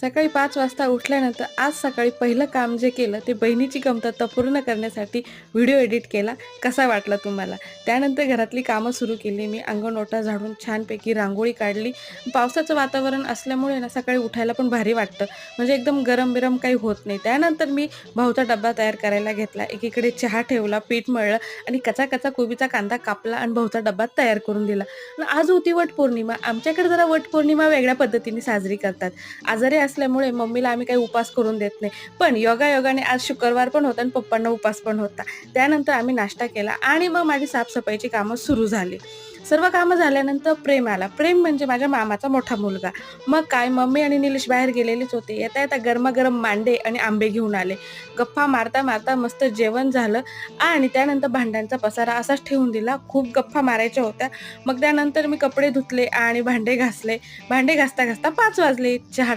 सकाळी 5 वाजता उठल्यानंतर आज सकाळी पहिलं काम जे केलं ते बहिणीची कमतरता पूर्ण करण्यासाठी व्हिडिओ एडिट केला. कसा वाटला तुम्हाला? त्यानंतर घरातली कामं सुरू केली मी. अंगण ओटा झाडून छानपैकी रांगोळी काढली. पावसाचं वातावरण असल्यामुळे ना सकाळी उठायला पण भारी वाटतं. म्हणजे एकदम गरम-बिरम काही होत नाही. त्यानंतर मी भाऊचा डब्बा तयार करायला घेतला. एकीकडे चहा ठेवला, पीठ मळलं आणि कचा-कचा कोबीचा कांदा कापला आणि भाऊचा डब्बा तयार करून दिला. आणि आज होती वटपौर्णिमा. आमच्याकडे जरा वटपौर्णिमा वेगळ्या पद्धतीने साजरी करतात. आजारी असल्यामुळे मम्मीला आम्ही काही उपास करून देत नाही. पण योगायोगाने आज शुक्रवार पण होता आणि पप्पांना उपास पण होता. त्यानंतर आम्ही नाश्ता केला आणि मग माझी साफसफाईची कामं सुरू झाली. सर्व कामं झाल्यानंतर प्रेम आला. प्रेम म्हणजे माझ्या मामाचा मोठा मुलगा. मग काय मम्मी आणि निलेश बाहेर गेलेलेच होते. येता-येता गरमागरम मांडे आणि आंबे घेऊन आले. गप्पा मारता-मारता मस्त जेवण झालं आणि त्यानंतर भांड्यांचा पसारा असाच ठेवून दिला. खूप गप्पा मारायच्या होत्या. मग त्यानंतर मी कपडे धुतले आणि भांडे घासले. भांडे घासता-घासता 5 वाजले. चहा